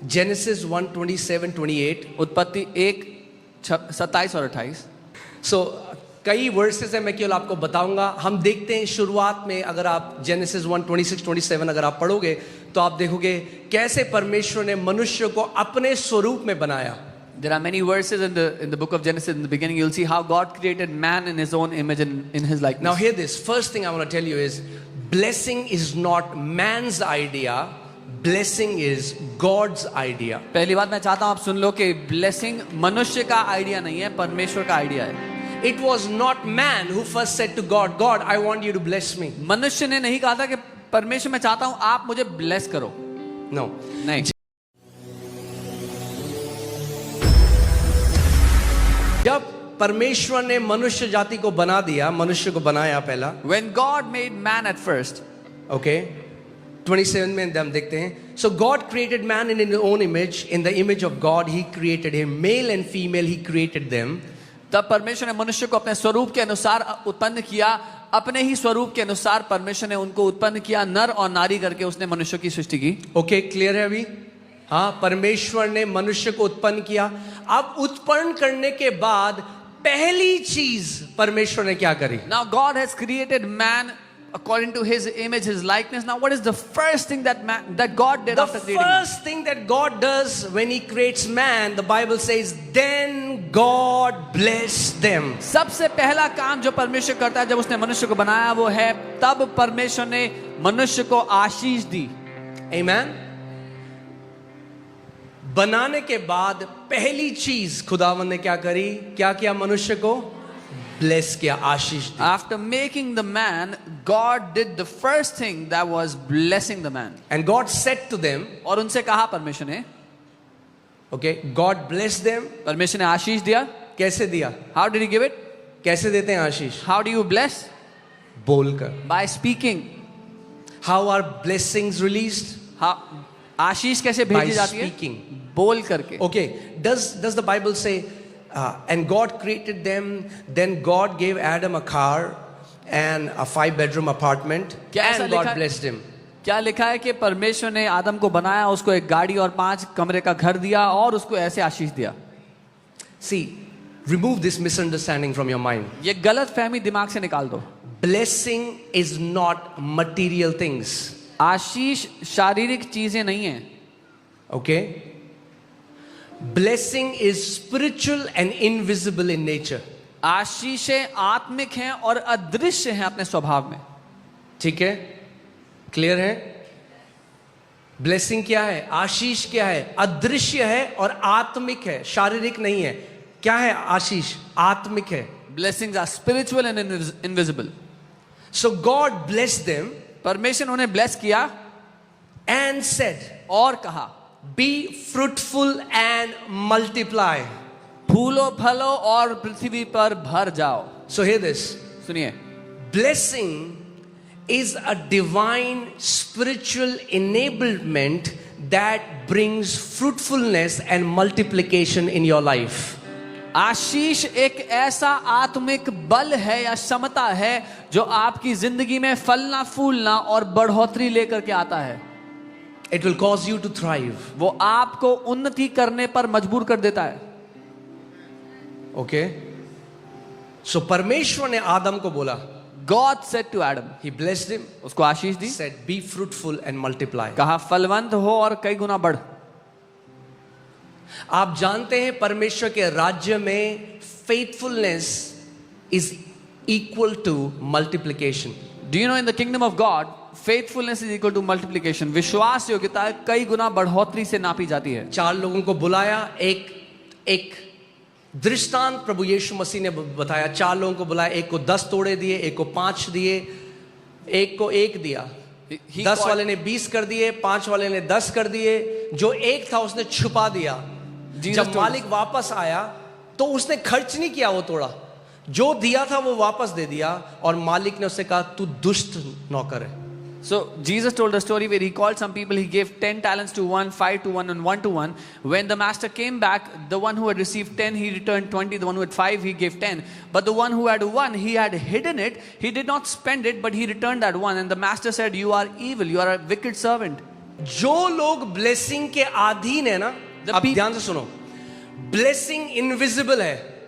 Genesis 1:27-28. उत्पत्ति 1:27 और 28. So कई वर्सेस है, मैं केवल आपको बताऊंगा. हम देखते हैं शुरुआत में, अगर आप Genesis 1:26-27 अगर आप पढ़ोगे तो आप देखोगे कैसे परमेश्वर ने मनुष्य को अपने स्वरूप में बनाया. There are many verses in the book of Genesis. In the beginning, you'll see how God created man in His own image and in His likeness. Now hear this. First thing I want to tell you is, blessing is not man's idea. Blessing is God's idea. पहली बात मैं चाहता हूँ आप सुन लो कि blessing मनुष्य का idea नहीं है, परमेश्वर का आइडिया है. It was not man who first said to God, God, I want you to bless me. मनुष्य ने नहीं कहा था कि परमेश्वर मैं चाहता हूँ आप मुझे bless करो. No. नहीं. जब परमेश्वर ने मनुष्य जाति को बना दिया, मनुष्य को बनाया पहला. When God made man at first. Okay. 27 में हम देखते हैं. So God created man in His own image. In the image of God, He created him. Male and female, He created them. तब परमेश्वर ने मनुष्य को अपने स्वरूप के अनुसार उत्पन्न किया. अपने ही स्वरूप के अनुसार परमेश्वर ने उनको उत्पन्न किया, नर और नारी करके उसने मनुष्य की सृष्टि की. ओके, क्लियर है अभी? हाँ, परमेश्वर ने मनुष्य को उत्पन्न किया. अब उत्पन्न करने के बाद पहली चीज परमेश्वर ने क्या करी? Now God has created man according to His image, His likeness. Now what is the first thing that God did after creating man? The first thing that God does when He creates man, the Bible says, then God blessed them. सबसे पहला काम जो परमेश्वर करता है जब उसने मनुष्य को बनाया वो है तब परमेश्वर ने मनुष्य को आशीष दी. Amen. बनाने के बाद पहली चीज खुदावन ने क्या करी? क्या किया? मनुष्य को ब्लेस किया, आशीष दी. After making the man, God did the first thing, that was blessing the man. And God said to them, और उनसे कहा परमेश्वर ने, okay, God blessed them. परमेश्वर ने आशीष दिया. कैसे दिया? How did He give it? कैसे देते हैं आशीष? How do you bless? बोलकर. By speaking. How are blessings released? आशीष कैसे भेजी जाती है? By speaking. बोल करके. Okay, does the Bible say, and God created them, then God gave Adam a car and a 5-bedroom apartment, and God blessed him. क्या लिखा है कि परमेश्वर ने आदम को बनाया, उसको एक गाड़ी और 5 कमरे का घर दिया और उसको ऐसे आशीष दिया. See, remove this misunderstanding from your mind. ये गलत फहमी दिमाग से निकाल दो. Blessing is not material things. आशीष शारीरिक चीजें नहीं है. Okay? Blessing is spiritual and invisible in nature. आशीषें आत्मिक हैं और अदृश्य हैं अपने स्वभाव में. ठीक है? क्लियर है? ब्लेसिंग क्या है? आशीष क्या है? अदृश्य है और आत्मिक है, शारीरिक नहीं है. क्या है आशीष? आत्मिक है. Blessings are spiritual and invisible. So God blessed them. परमेश्वर उन्हें bless किया and said, और कहा, be fruitful and multiply. फूलो फलो और पृथ्वी पर भर जाओ. So hear this. सुनिए. Blessing is a divine spiritual enablement that brings fruitfulness and multiplication in your life. आशीष एक ऐसा आत्मिक बल है या क्षमता है जो आपकी जिंदगी में फलना फूलना और बढ़ोतरी लेकर के आता है. It will cause you to thrive. वो आपको उन्नति करने पर मजबूर कर देता है. Okay? So परमेश्वर ने आदम को बोला. God said to Adam. He blessed him. उसको आशीष दी. Said, be fruitful and multiply. कहा फलवंत हो और कई गुना बढ़. आप जानते हैं परमेश्वर के राज्य में faithfulness is equal to multiplication. Do you know in the kingdom of God, faithfulness is equal to multiplication. विश्वास योग्यता कई गुना बढ़ोतरी से नापी जाती है. 4 लोगों को बुलाया, एक दृष्टांत प्रभु यीशु मसीह ने बताया. 4 लोगों को बुलाया, एक को 10 तोड़े दिए, एक को 5 दिए, एक को 1 दिया. 10 वाले ने 20 कर दिए, 5 वाले ने 10 कर दिए. जो 1 था उसने छुपा दिया. जब मालिक वापस आया तो उसने खर्च नहीं किया, वो तोड़ा. जो दिया था वो वापस दे दिया और मालिक ने उससे कहा तू दुष्ट नौकर है. So Jesus told a story where he called some people, he gave 10 talents to one, 5 to one, and 1 to one. When the master came back, the one who had received 10, he returned 20. The one who had 5, he gave 10. But the one who had 1, he had hidden it. He did not spend it, but he returned that 1. And the master said, you are evil, you are a wicked servant. जो लोग blessing के अधीन है ना, The अब peop- ध्यान से सुनो, ब्लेसिंग इनविजिबल है.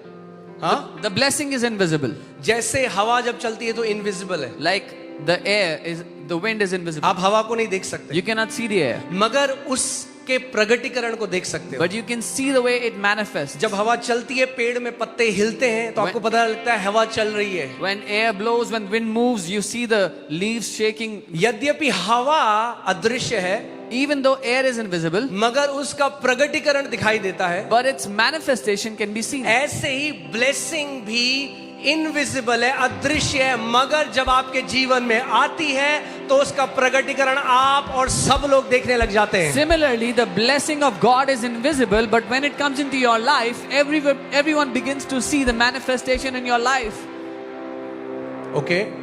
हाँ, The blessing is invisible. जैसे हवा जब चलती है तो इनविजिबल है, Like the air is, the wind is invisible. आप हवा को नहीं देख सकते, You cannot see the air, मगर उसके प्रगटीकरण को देख सकते हो. but you can see the way it manifests. जब हवा चलती है, पेड़ में पत्ते हिलते हैं, तो आपको पता लगता है हवा चल रही है. When air blows, when wind moves, you see the leaves shaking. यद्यपि हवा अदृश्य है, Even though air is invisible, मगर उसका प्रगटीकरण दिखाई देता है. but its manifestation can be seen. ऐसे ही ब्लेसिंग भी इनविजिबल है, अदृश्य है, मगर जब आपके जीवन में आती है तो उसका प्रगटीकरण आप और सब लोग देखने लग जाते हैं. Similarly, the blessing of God is invisible, but when it comes into your life, everyone begins to see the manifestation in your life. Okay,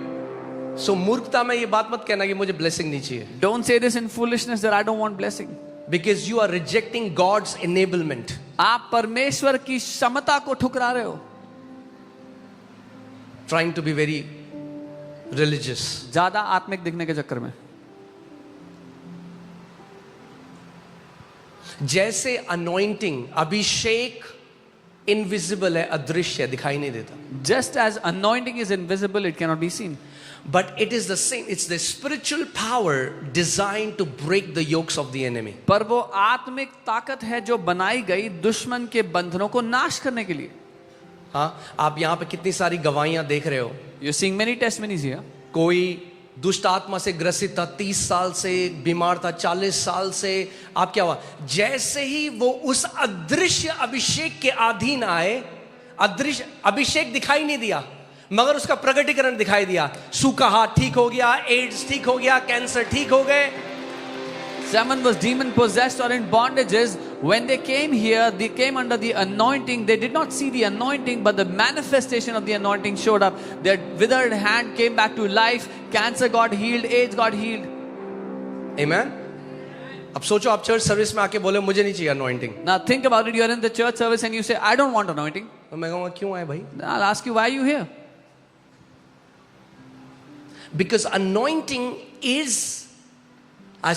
so मूर्खता में ये बात मत कहना कि मुझे ब्लेसिंग नहीं चाहिए, Don't say this in foolishness that I don't want blessing. Because you are rejecting God's enablement. आप परमेश्वर की क्षमता को ठुकरा रहे हो, trying to be very religious. ज्यादा आत्मिक दिखने के चक्कर में. जैसे अनॉइंटिंग, अभिषेक इनविजिबल है, अदृश्य है, दिखाई नहीं देता. Just as anointing is invisible, it cannot be seen. But it is the same. It's the spiritual power designed to break the yokes of the enemy. पर वो आत्मिक ताकत है जो बनाई गई दुश्मन के बंधनों को नाश करने के लिए. हाँ, आप यहाँ पे कितनी सारी गवाहियां देख रहे हो. You're seeing many testimonies here. कोई दुष्ट आत्मा से ग्रसित था, 30 साल से बीमार था, 40 साल से. आप क्या हुआ, जैसे ही वो उस अदृश्य अभिषेक के अधीन आए, अदृश्य अभिषेक दिखाई नहीं दिया, मगर उसका प्रकटीकरण दिखाई दिया. सूखा हाथ ठीक हो गया, एड्स ठीक हो गया, कैंसर ठीक हो गए. Someone was demon possessed or in bondages. When they came here, they came under the anointing. They did not see the anointing, but the manifestation of the anointing showed up. Their withered hand came back to life. Cancer got healed. AIDS got healed. Amen. अब सोचो, आप church service में आके बोले मुझे नहीं चाहिए anointing. Now think about it. You're in the church service and you say, I don't want anointing. तो मैं कहूँगा क्यों आए भाई? I'll ask you, why are you here? Because anointing is a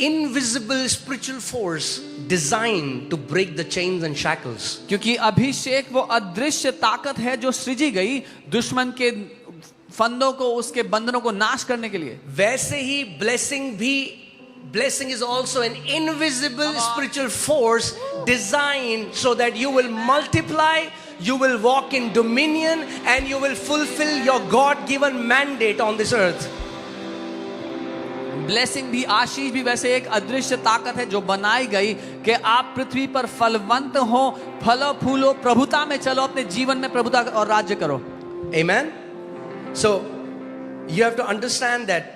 invisible spiritual force designed to break the chains and shackles. क्योंकि अभिषेक वो अदृश्य ताकत है जो सृजी गई दुश्मन के फंदों को, उसके बंधनों को नाश करने के लिए. वैसे ही blessing is also an invisible spiritual force designed so that you will multiply, you will walk in dominion, and you will fulfill your God-given mandate on this earth. Blessing भी, आशीष भी वैसे एक अदृश्य ताकत है जो बनाई गई कि आप पृथ्वी पर फलवंत हो, फलो फूलो, प्रभुता में चलो, अपने जीवन में प्रभुता और राज्य करो. Amen. So you have to understand that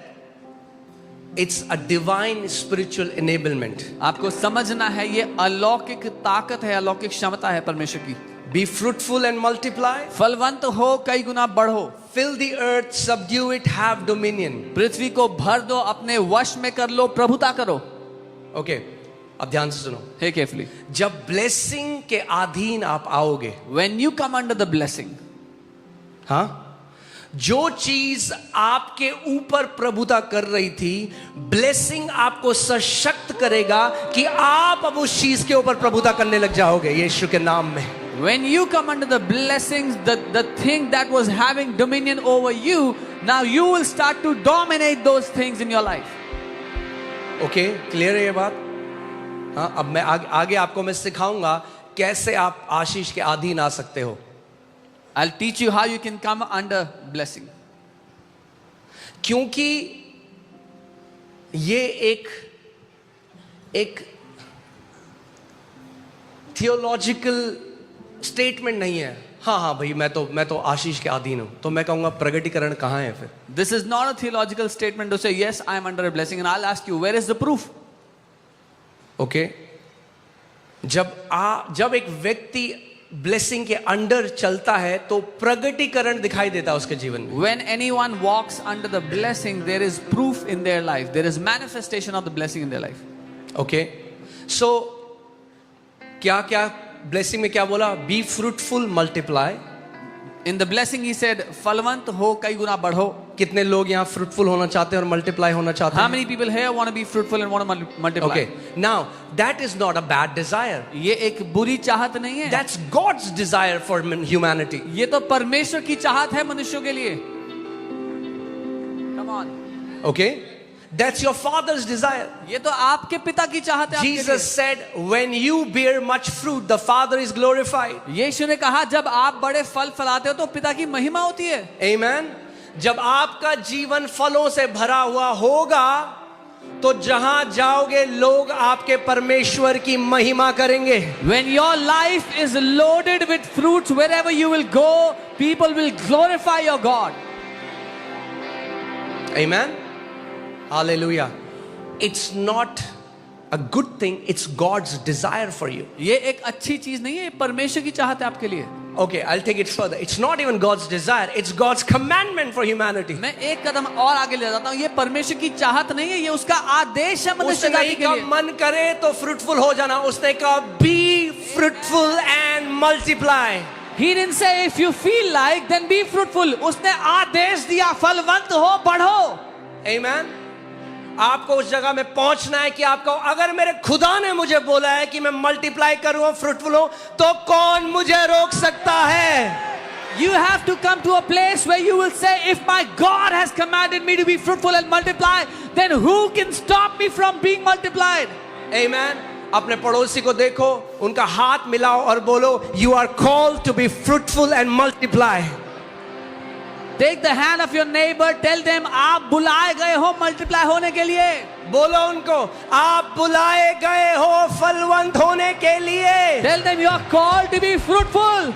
it's a divine spiritual enablement. आपको समझना है ये अलौकिक ताकत है, अलौकिक क्षमता है परमेश्वर की. Be fruitful and multiply. फलवंत हो, कई गुना बढ़ो. Fill the earth, subdue it, have dominion. पृथ्वी को भर दो, अपने वश में कर लो, प्रभुता करो. Okay, अब ध्यान से सुनो. Hey carefully. जब blessing के अधीन आप आओगे, When you come under the blessing, हाँ, जो चीज आपके ऊपर प्रभुता कर रही थी, ब्लेसिंग आपको सशक्त करेगा कि आप अब उस चीज के ऊपर प्रभुता करने लग जाओगे यीशु के नाम में. when you come under the blessings, the thing that was having dominion over you, now you will start to dominate those things in your life. Okay, clear है ये बात? हाँ, अब मैं आगे आपको मैं सिखाऊंगा कैसे आप आशीष के अधीन आ सकते हो. I'll teach you how you can come under blessing. क्योंकि ये एक थियोलॉजिकल स्टेटमेंट नहीं है. हाँ भाई, मैं तो आशीष के अधीन हूं. तो मैं कहूंगा प्रगटीकरण कहां है फिर? This is not a theological statement to say yes, I am under a blessing, and I'll ask you, where is the proof? Okay, जब एक व्यक्ति ब्लेसिंग के अंडर चलता है तो प्रगटीकरण दिखाई देता है उसके जीवन में. When anyone walks under the blessing, there is proof in their life. There is manifestation of the blessing in their life. Okay, so क्या ब्लेसिंग में क्या बोला? Be fruitful, multiply. In the blessing he said, फलवंत हो कई गुना बढ़ो. कितने लोग यहाँ फ्रूटफुल होना चाहते हैं और मल्टीप्लाई होना चाहते How हैं? many people here want to be fruitful and want to multiply? Okay, now that is not a bad desire. ये एक बुरी चाहत नहीं है. That's God's desire for humanity. ये तो परमेश्वर की चाहत है मनुष्यों के लिए. Come on. Okay, that's your Father's desire. ये तो आपके पिता की चाहत है आपके Jesus said, when you bear much fruit, the Father is glorified. लिए. यीशु ने कहा जब आप बड़े फल फलाते हो तो पिता की महिमा होती है. Amen. जब आपका जीवन फलों से भरा हुआ होगा तो जहां जाओगे लोग आपके परमेश्वर की महिमा करेंगे. When your life is loaded with fruits, wherever you will go, people will glorify your God. Amen. Hallelujah. It's not a good thing, it's God's desire for you. ये एक अच्छी चीज नहीं है, परमेश्वर की चाहत है आपके लिए. Okay, I'll take it further. It's not even God's desire, it's God's commandment for humanity. मैं एक कदम और आगे ले जाता हूँ. ये परमेश्वर की चाहत नहीं है, ये उसका आदेश है मनुष्य उसने जाति नहीं के कहा लिए. मन करे तो फ्रूटफुल हो जाना, उसने कहा be fruitful and multiply. He didn't say if you feel like then be fruitful. उसने आदेश दिया फलवंत हो बढ़ो. Amen. आपको उस जगह में पहुंचना है कि आपको अगर मेरे खुदा ने मुझे बोला है कि मैं मल्टीप्लाई करूं फ्रूटफुल हूं तो कौन मुझे रोक सकता है? You have to come to a place where you will say, if my God has commanded me to be fruitful and multiply, then who can stop me from being multiplied? Amen. अपने पड़ोसी को देखो, उनका हाथ मिलाओ और बोलो, you are called to be fruitful and multiply. Take the hand of your neighbor, tell them आप बुलाए गए हो मल्टीप्लाई होने के लिए. बोलो उनको, आप बुलाए गए हो फलवंत होने के लिए. Tell them you are called to be fruitful.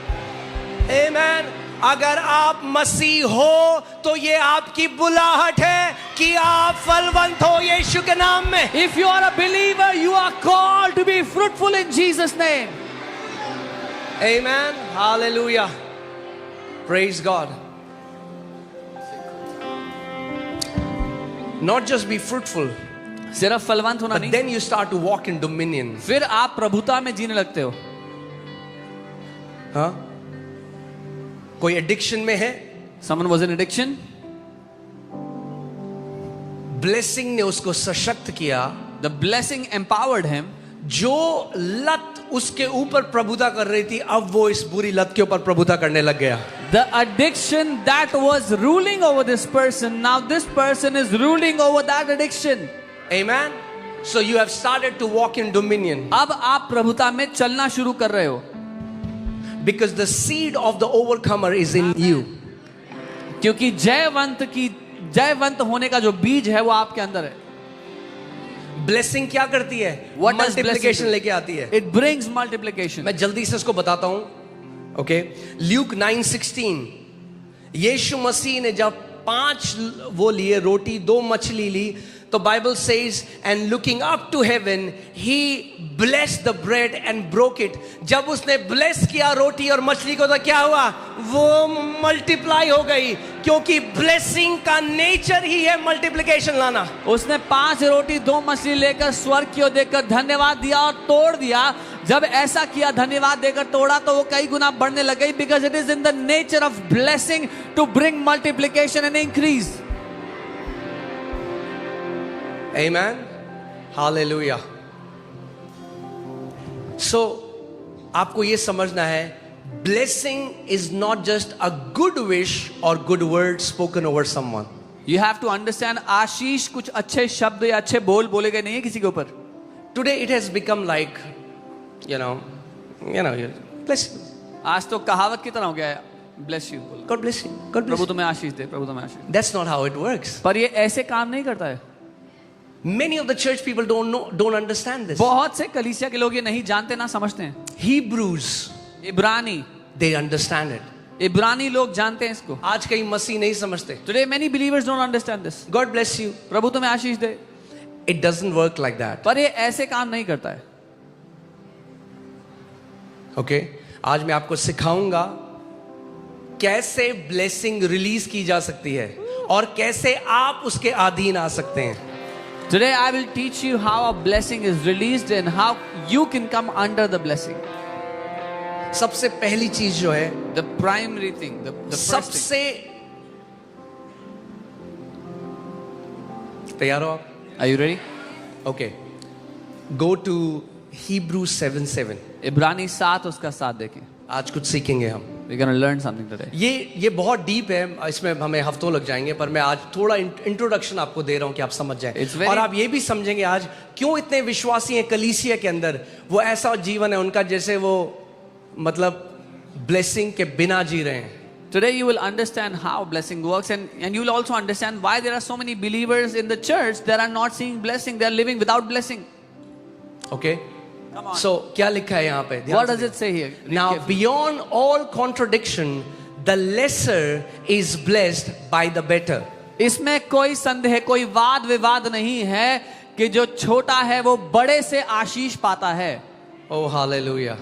Amen. अगर आप मसीह हो तो ये आपकी बुलाहट है कि आप फलवंत हो यीशु के नाम में. If you are a believer, you are called to be fruitful in Jesus' name. Amen. Hallelujah. Praise God. Not just be fruitful, सिर्फ फलवंत होना but नहीं, then you start to walk in dominion. फिर आप प्रभुता में जीने लगते हो. हाँ? कोई एडिक्शन में है, Someone was in addiction. Blessing ने उसको सशक्त किया. The blessing empowered him. जो लत उसके ऊपर प्रभुता कर रही थी अब वो इस बुरी लत के ऊपर प्रभुता करने लग गया. The addiction that was ruling over this person, now this person is ruling over that addiction. Amen. So you have started to walk in dominion. अब आप प्रभुता में चलना शुरू कर रहे हो. Because the seed of the overcomer is in you. क्योंकि जयवंत होने का जो बीज है वो आपके अंदर है. ब्लेसिंग क्या करती है? What does multiplication blessing do? लेके आती है. It brings multiplication. मैं जल्दी से इसको बताता हूं. Okay, Luke 9:16. यीशु मसीह ने जब 5 वो लिए रोटी 2 मछली ली तो Bible says and looking up to heaven he blessed the bread and broke it. जब उसने ब्लेस किया रोटी और मछली को तो क्या हुआ? वो मल्टीप्लाई हो गई, क्योंकि ब्लेसिंग का नेचर ही है मल्टीप्लिकेशन लाना. उसने 5 रोटी 2 मछली लेकर स्वर्ग की ओर देखकर धन्यवाद दिया और तोड़ दिया. जब ऐसा किया, धन्यवाद देकर तोड़ा, तो वो कई गुना बढ़ने लग गई. Because it is in the nature of blessing to bring multiplication and increase. Amen. Hallelujah. So आपको ये समझना है, blessing is not just a good wish or good word spoken over someone. You have to understand, आशीष कुछ अच्छे शब्द या अच्छे बोल बोले गए नहीं है किसी के ऊपर. Today it has become like, you know, bless you. आज तो कहावत की तरह हो गया है, bless you. God bless you. God bless Prabhu you. तुम्हें आशीष दे, प्रभु तुम्हें आशीष. That's not how it works. पर ये ऐसे काम नहीं करता है. Many of the church people don't understand this. बहुत से कलीसिया के लोग ये नहीं जानते ना समझते हैं. Hebrews, इब्रानी, they understand it. इब्रानी लोग जानते हैं इसको. आज कई मसीह नहीं समझते. Today many believers don't understand this. God bless you. प्रभु तुम्हें आशीष दे. It doesn't work like that. पर ये ऐसे काम नहीं करता है. Okay? आज मैं आपको सिखाऊंगा कैसे ब्लेसिंग रिलीज की जा सकती है और कैसे आप उसके अधीन आ सकते हैं. Today I will teach you how a blessing is released and how you can come under the blessing. सबसे पहली चीज जो है, The primary thing, the first thing. सबसे, तैयार हो आप? Are you ready? Okay, go to Hebrews 7:7. इब्रानी 7 उसका 7 देखें. आज कुछ सीखेंगे हम. We're going to learn something today. ये बहुत डीप है, इसमें हमें हफ्तों लग जाएंगे, पर मैं आज थोड़ा इंट्रोडक्शन आपको दे रहा हूं कि आप समझ जाएं. It's very- और आप ये भी समझेंगे आज क्यों इतने विश्वासी हैं कलीसिया के अंदर. वो ऐसा जीवन है उनका जैसे वो मतलब ब्लेसिंग के बिना जी रहे हैं. Today you will understand how blessing works, and you will also understand why there are so many believers in the church that are not seeing blessing. They are living without blessing. Okay, Come on. सो क्या लिखा है यहाँ पे? What does it say here? Read Now carefully. beyond all contradiction, the lesser is blessed by the better. इसमें कोई संदेह, कोई वाद विवाद नहीं है कि जो छोटा है वो बड़े से आशीष पाता है. Oh, hallelujah.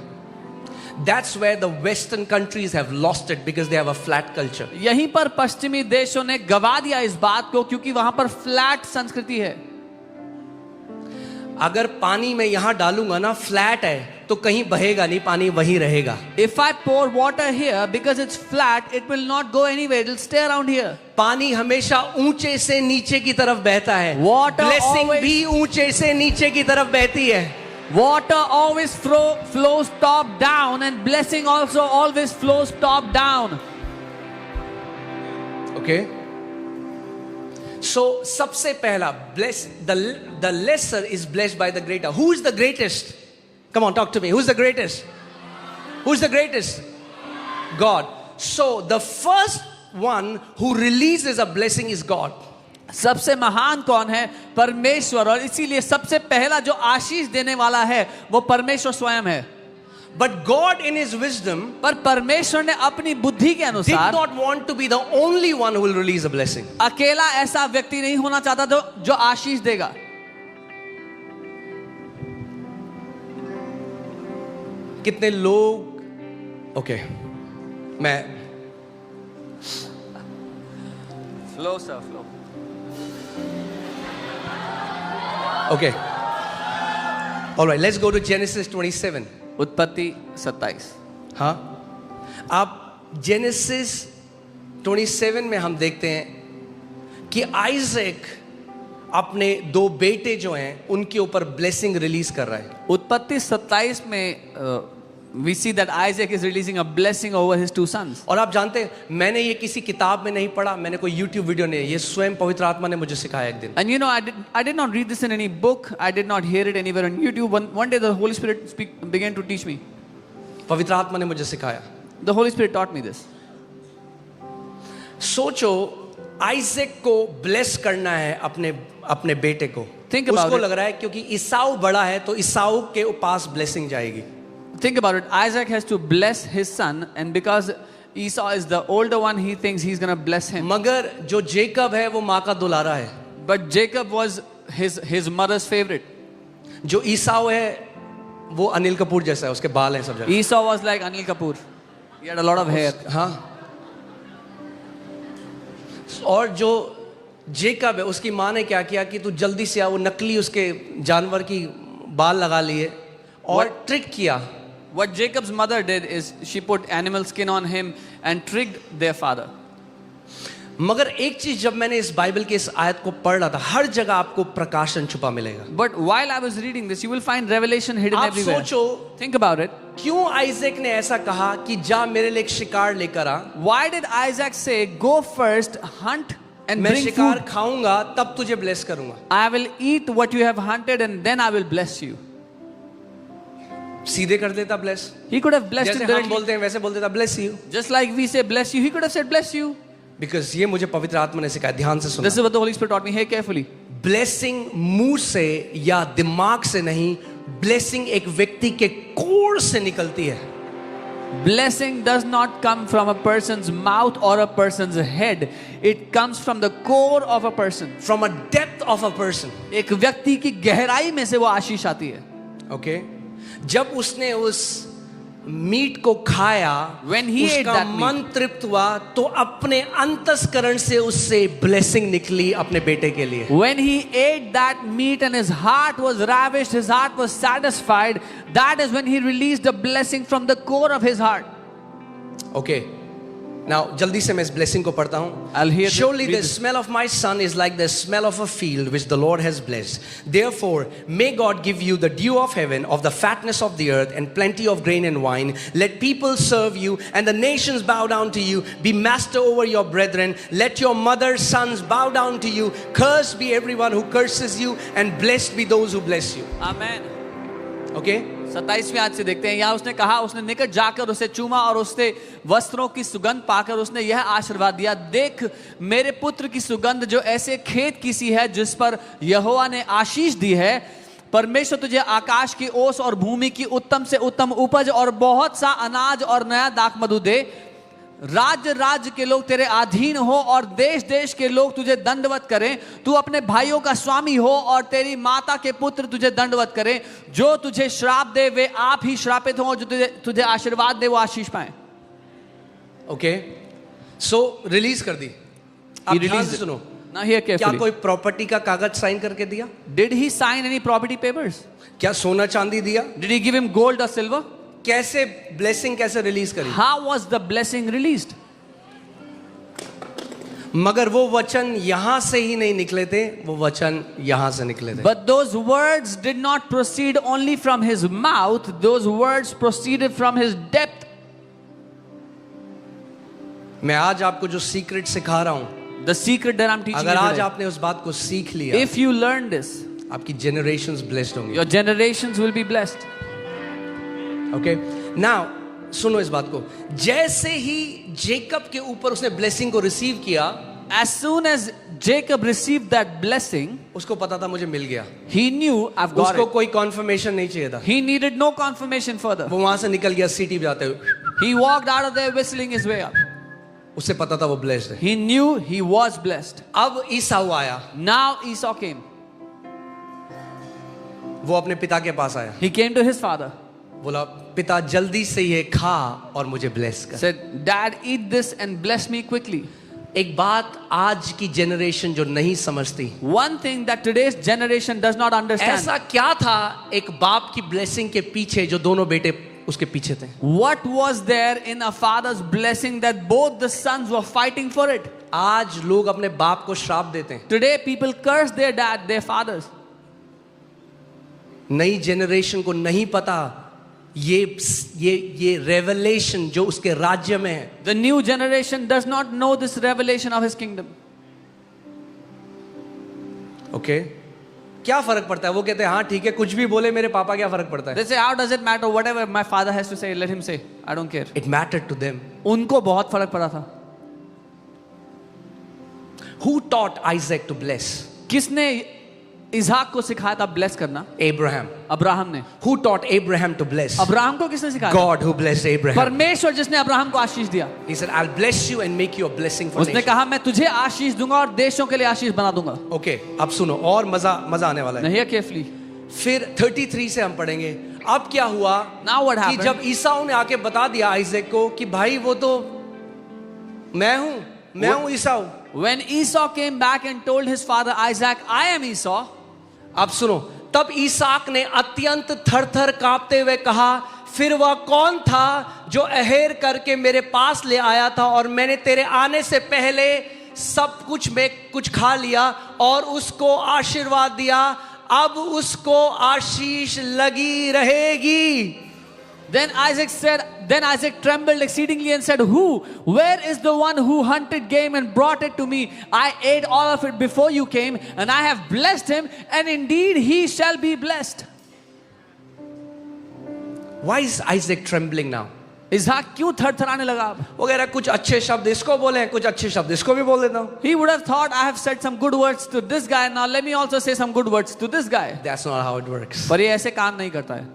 That's where the Western countries have lost it because they have a flat culture. यहीं पर पश्चिमी देशों ने गवा दिया इस बात को क्योंकि वहां पर फ्लैट संस्कृति है. अगर पानी में यहां डालूंगा ना, फ्लैट है तो कहीं बहेगा नहीं, पानी वहीं रहेगा. If I pour water here because it's flat, it will not go anywhere. It will stay around here. पानी हमेशा ऊंचे से नीचे की तरफ बहता है. Water ब्लेसिंग always- भी ऊंचे से नीचे की तरफ बहती है. Water always flows top down, and blessing also always flows top down. Okay? So सबसे पहला, bless the lesser is blessed by the greater. Who is the greatest? Come on, talk to me. Who's the greatest? Who's the greatest? God. So the first one who releases a blessing is God. सबसे महान कौन है? परमेश्वर. और इसीलिए सबसे पहला जो आशीष देने वाला है वो परमेश्वर स्वयं है. But God in his wisdom पर परमेश्वर ने अपनी बुद्धि के did अनुसार not want to be the only one who will release a blessing. अकेला ऐसा व्यक्ति नहीं होना चाहता जो आशीष देगा. कितने लोग, ओके, मैं Flow, sir, flow. Okay. All right, let's go to Genesis 27. उत्पत्ति 27. हाँ, आप जेनेसिस 27 में हम देखते हैं कि आइजैक अपने दो बेटे जो हैं उनके ऊपर ब्लेसिंग रिलीज कर रहा है. उत्पत्ति 27 में we see that Isaac is releasing a blessing over his 2 sons. और आप जानते हैं, मैंने ये किसी किताब में नहीं पढ़ा, मैंने कोई YouTube वीडियो नहीं, ये स्वयं पवित्र आत्मा ने मुझे सिखाया एक दिन. And you know, I did not read this in any book. I did not hear it anywhere on YouTube. One day the Holy Spirit began to teach me. पवित्र आत्मा ने मुझे सिखाया. The Holy Spirit taught me this. सोचो, Isaac को bless करना है अपने बेटे को. Think about उसको it. लग रहा है क्योंकि ईसाऊ बड़ा है तो ईसाऊ के पास ब्लेसिंग जाएगी. Think about it. Isaac has to bless his son, and because Esau is the older one, he thinks he's going to bless him. मगर जो जेकब है वो माँ का दुलारा है. But Jacob was his mother's favorite. जो ईसाऊ है वो अनिल कपूर जैसा है, उसके बाल हैं सब जगह. Esau was like Anil Kapoor. He had a lot of hair. हाँ. और जो जेकब है उसकी माँ ने क्या किया कि तू जल्दी से आ, वो नकली उसके जानवर की बाल लगा लिए और ट्रिक किया. What Jacob's mother did is she put animal skin on him and tricked their father. मगर एक चीज जब मैंने इस बाइबल के इस आयत को पढ़ रहा था, हर जगह आपको प्रकाशन छुपा मिलेगा. But while I was reading this, you will find revelation hidden आप everywhere. सोचो, Think about it. क्यों आइजैक ने ऐसा कहा कि जा मेरे लिए एक शिकार लेकर आ, Why did Isaac say, go first, hunt and मैं bring शिकार food? खाऊंगा तब तुझे ब्लेस करूंगा. I will eat what you have hunted and then I will bless you. सीधे कर देता bless, He could have blessed जैसे him हम directly. बोलते हैं वैसे बोल देता bless you. Just like we say bless you, he could have said bless you. Because ये मुझे पवित्र आत्मा ने सिखाया. ध्यान से सुनो. This is what the Holy Spirit taught me. Hear carefully. Blessing मुंह से या दिमाग से नहीं, ब्लेसिंग एक व्यक्ति के कोर से निकलती है. Blessing does not come from a person's mouth or a person's head. It comes from the core of a person. From a depth of a person. एक व्यक्ति की गहराई में से वो आशीष आती है. ओके, जब उसने उस मीट को खाया, When he ate उसका that meat, मन तृप्त हुआ, तो अपने अंतस्करण से उससे ब्लेसिंग निकली अपने बेटे के लिए. when he ate that meat and his heart was ravished, his heart was satisfied, that is when he released a blessing from the core of his heart. Okay. Now, जल्दी से मैं इस blessing को पढ़ता हूँ. I'll hear the- Surely read the this. smell of my son is like the smell of a field which the Lord has blessed. Therefore, may God give you the dew of heaven, of the fatness of the earth, and plenty of grain and wine. Let people serve you, and the nations bow down to you. Be master over your brethren. Let your mother's sons bow down to you. Cursed be everyone who curses you, and blessed be those who bless you. Amen. Okay? 27वें आज से देखते हैं. यहाँ उसने कहा, उसने निकट जाकर उसे चूमा और उससे वस्त्रों की सुगंध पाकर उसने यह आशीर्वाद दिया, देख मेरे पुत्र की सुगंध जो ऐसे खेत की सी है जिस पर यहोवा ने आशीष दी है. परमेश्वर तुझे आकाश की ओस और भूमि की उत्तम से उत्तम उपज और बहुत सा अनाज और नया दाखमधु दे. राज्य राज्य के लोग तेरे अधीन हो और देश देश के लोग तुझे दंडवत करें. तू अपने भाइयों का स्वामी हो और तेरी माता के पुत्र तुझे दंडवत करें. जो तुझे श्राप दे वे आप ही श्रापित हो, जो तुझे आशीर्वाद दे वो आशीष पाए. Okay? So, release कर दी. अब ध्यान से सुनो. Now hear क्या carefully. कोई प्रॉपर्टी का कागज साइन करके दिया? Did he sign any property papers? क्या सोना चांदी दिया? Did he give him gold or silver? कैसे ब्लेसिंग कैसे रिलीज करी? How was the blessing released? मगर वो वचन यहां से ही नहीं निकले थे, वो वचन यहां से निकले थे. But those words did not proceed only from his mouth, those words proceeded from his depth. मैं आज आपको जो सीक्रेट सिखा रहा हूं, The secret that I'm teaching अगर you आज today. आपने उस बात को सीख लिया, If you learn this, आपकी जनरेशंस ब्लेस्ड होंगी. your generations will be blessed. Okay? Now सुनो इस बात को. जैसे ही जेकब के ऊपर उसने ब्लेसिंग को रिसीव किया, As soon as Jacob received that blessing, उसको पता था मुझे मिल गया. he knew I've got उसको it. कोई कॉन्फर्मेशन नहीं चाहिए था. He needed no confirmation further. वो वहां से निकल गया सीटी बजाते हुए. He walked out of there whistling his way up. उससे पता था वो ब्लेस्ड है. He knew he was blessed. अब ईसाऊ आया, Now Esau came. वो अपने पिता के पास आया, He came to his father. बोला पिता जल्दी से ये खा और मुझे ब्लेस कर. Said, Dad, eat this and bless me quickly. एक बात आज की जनरेशन जो नहीं समझती, One thing that today's generation does not understand. ऐसा क्या था एक बाप की ब्लेसिंग के पीछे जो दोनों बेटे उसके पीछे थे? What was there in a father's blessing that both the sons were fighting for it? आज लोग अपने बाप को श्राप देते हैं. Today people curse their dad, their fathers. नई जनरेशन को नहीं पता ये रेवलेशन जो उसके राज्य में है. The new generation does not know this revelation of his kingdom. Okay? क्या फर्क पड़ता है? वो कहते हैं हाँ ठीक है, कुछ भी बोले मेरे पापा, क्या फर्क पड़ता है? They say, how does it matter? Whatever my father has to say, let him say. I don't care. It mattered to them. उनको बहुत फर्क पड़ा था. Who taught Isaac to bless? किसने इज़हाक को सिखाया था ब्लेस करना? Abraham. अब्राहम ने. Who taught Abraham to bless? Abraham को किसने सिखाया? God who blessed Abraham. परमेश्वर जिसने अब्राहम को आशीष दिया. He said, I'll bless you and make you a blessing for उसने nations. कहा मैं तुझे आशीष दूंगा और देशों के लिए आशीष बना दूंगा. ओके, अब सुनो और मजा आने वाला है. नहीं केयरफुली. फिर 33 से हम पढ़ेंगे. अब क्या हुआ Now what कि happened? जब ईसाऊ ने आके बता दिया आइजैक को कि भाई वो तो मैं हूं ईसाऊ. When Esau came back and told his father Isaac, I am Esau. अब सुनो, तब ईसाक ने अत्यंत थर-थर कांपते हुए कहा, फिर वह कौन था जो अहेर करके मेरे पास ले आया था और मैंने तेरे आने से पहले सब कुछ में कुछ खा लिया और उसको आशीर्वाद दिया, अब उसको आशीष लगी रहेगी. Then Isaac trembled exceedingly and said, Where is the one who hunted game and brought it to me? I ate all of it before you came, and I have blessed him, and indeed he shall be blessed. Why is Isaac trembling now? इज़हाक क्यों थरथराने लगा अब? वो कह रहा है कुछ अच्छे शब्द इसको बोले, कुछ अच्छे शब्द इसको भी बोल देता हूं. He would have thought, I have said some good words to this guy, now let me also say some good words to this guy. That's not how it works. पर ये ऐसे काम नहीं करता है.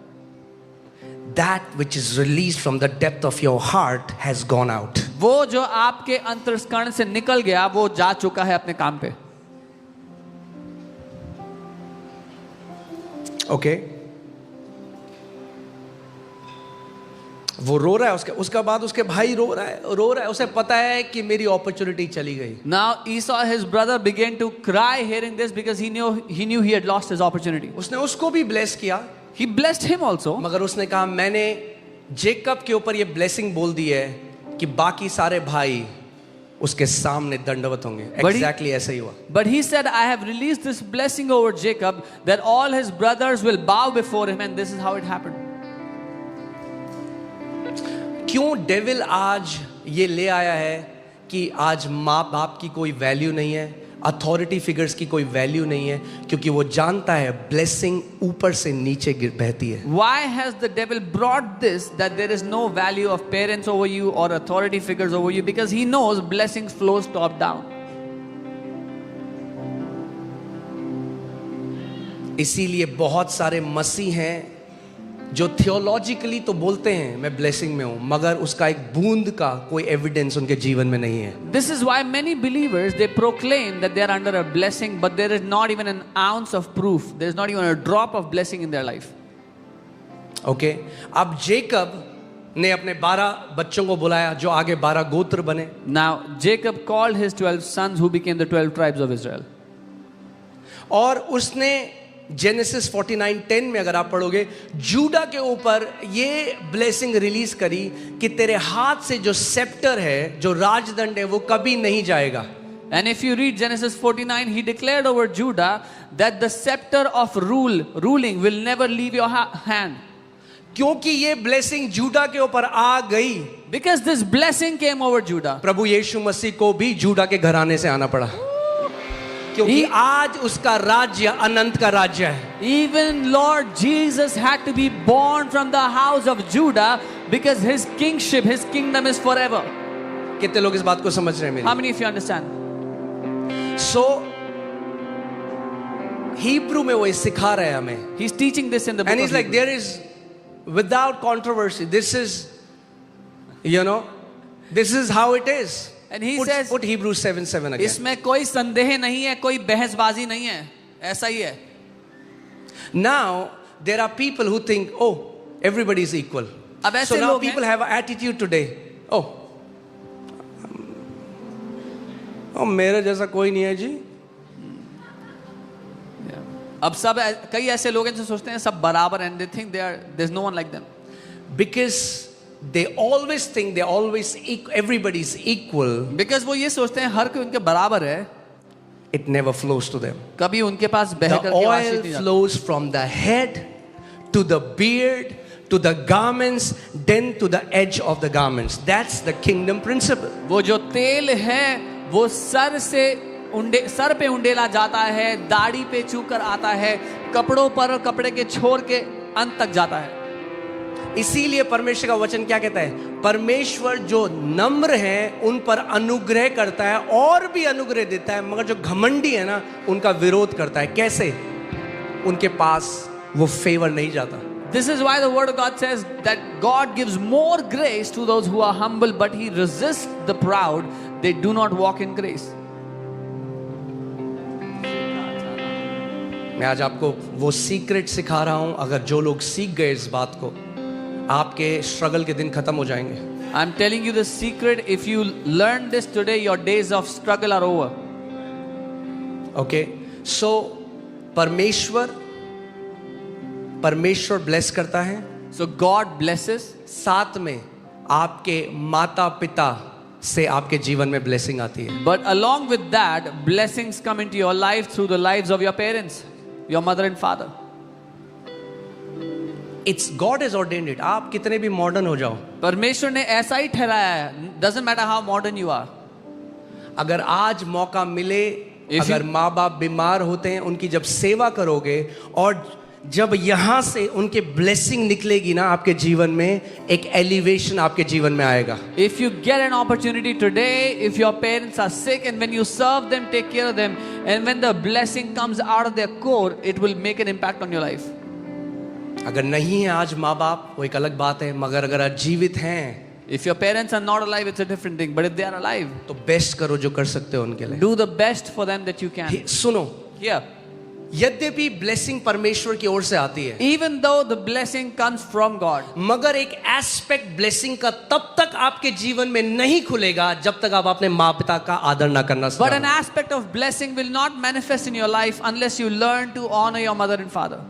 That which is released from the depth of your heart has gone out. वो जो आपके अंतर्करण से निकल गया वो जा चुका है अपने काम पे. Okay? वो रो रहा है, उसका बाद उसके भाई रो रहा है, उसे पता है कि मेरी अपॉर्चुनिटी चली गई. Now Esau, his brother, began to cry hearing this because he knew he had lost his opportunity. उसने उसको भी ब्लेस किया, He blessed him also. मगर उसने कहा मैंने जेकब के ऊपर ये ब्लेसिंग बोल दी है कि बाकी सारे भाई उसके सामने दंडवत होंगे. एग्जैक्टली ऐसा ही हुआ. But he said, I have released this blessing over Jacob that all his brothers will bow before him, and this is how it happened. क्यों डेविल आज ये ले आया है कि आज माँ बाप की कोई वैल्यू नहीं है, अथॉरिटी फिगर्स की कोई वैल्यू नहीं है, क्योंकि वो जानता है ब्लेसिंग ऊपर से नीचे गिर बहती है. Why has the devil brought this, that there is no value of parents over you or authority figures over you? Because he knows blessings flows top down. इसीलिए बहुत सारे मसीह हैं जो थियोलॉजिकली तो बोलते हैं मैं ब्लेसिंग में हूं, मगर उसका एक बूंद का कोई एविडेंस उनके जीवन में नहीं है. This is why many believers, they proclaim that they are under a blessing, but there is not even an ounce of proof. There is not even a drop of blessing in their life. Okay, अब Jacob ने अपने 12 बच्चों को बुलाया जो आगे 12 गोत्र बने. Now Jacob called his 12 sons who became the 12 tribes of Israel. और उसने जेनेसिस 49:10 में अगर आप पढ़ोगे, जूडा के ऊपर ये ब्लेसिंग रिलीज करी कि तेरे हाथ से जो सेप्टर है, जो राजदंड है, वो कभी नहीं जाएगा. And if you read Genesis 49, he declared over Judah that the scepter of ruling will never leave your hand. क्योंकि ये ब्लेसिंग जूडा के ऊपर आ गई. Because this blessing came over Judah. प्रभु यीशु मसीह को भी जूडा के घराने से आना पड़ा, क्योंकि आज उसका राज्य अनंत का राज्य है. Even Lord Jesus had to be born from the house of Judah because his kingship, his kingdom is forever. कितने लोग इस बात को समझ रहे हैं मेरी? How many of you understand? So Hebrew में वो सिखा रहे हैं हमें. He's teaching this in the book And of he's like, Hebrews. there is, without controversy, this is, this is how it is. And he says, put Hebrews 7:7 again. इसमें कोई संदेह नहीं है, कोई बहसबाजी नहीं है, ऐसा ही है. Now there are people who think, oh, everybody is equal. अब ऐसे So now लोग people हैं, have an attitude today. Oh, मेरे जैसा कोई नहीं है जी. अब सब कई ऐसे लोग हैं जो सोचते हैं सब बराबर हैं, they think there's no one like them. Because they always think everybody is equal. Because वो ये सोचते हैं हर कोई उनके बराबर है. It never flows to them. कभी उनके पास बह The करके oil वाशित नहीं जाता. flows from the head to the beard to the garments, then to the edge of the garments. That's the kingdom principle. वो जो तेल है वो सर पे उंडेला जाता है, दाढ़ी पे छूकर आता है, कपड़ों पर और कपड़े के छोर के अंत तक जाता है. इसीलिए परमेश्वर का वचन क्या कहता है? परमेश्वर जो नम्र हैं उन पर अनुग्रह करता है और भी अनुग्रह देता है, मगर जो घमंडी है ना उनका विरोध करता है. कैसे? उनके पास वो फेवर नहीं जाता. This is why the word of God says that God gives more grace to those who are humble, but he resists the proud. They do not walk in grace. मैं आज आपको वो सीक्रेट सिखा रहा हूं. अगर जो लोग सीख गए इस बात को, आपके स्ट्रगल के दिन खत्म हो जाएंगे. I'm telling you the secret. If you learn this today, your days of struggle are over. Okay, so परमेश्वर ब्लेस करता है. So God blesses. साथ में आपके माता पिता से आपके जीवन में ब्लेसिंग आती है. But along with that, blessings come into your life through the lives of your parents, your mother and father. It's God has ordained it. आप कितने भी मॉडर्न हो जाओ, परमेश्वर ने ऐसा ही ठहराया है. Doesn't matter how modern you are. अगर आज मौका मिले, अगर माँ बाप बीमार होते हैं, उनकी जब सेवा करोगे और जब यहां से उनके ब्लेसिंग निकलेगी ना आपके जीवन में, एक एलिवेशन आपके जीवन में आएगा. If you get an opportunity today, if your parents are sick and when you serve them, take care of them, and when the blessing comes out of their core, it will make an impact on your life. अगर नहीं है आज माँ बाप, वो एक अलग बात है, मगर अगर आज जीवित हैं, If your parents are not alive, it's a different thing. But if they are alive, तो बेस्ट करो जो कर सकते हो उनके लिए. do the best for them that you can. सुनो, Here, यद्यपि ब्लेसिंग परमेश्वर की ओर से आती है, even though the blessing comes from God, मगर एक एस्पेक्ट ब्लेसिंग का तब तक आपके जीवन में नहीं खुलेगा जब तक आप अपने माँ पिता का आदर ना करना but an सीखें। aspect of blessing will not manifest in your life unless you learn to honor your mother and father.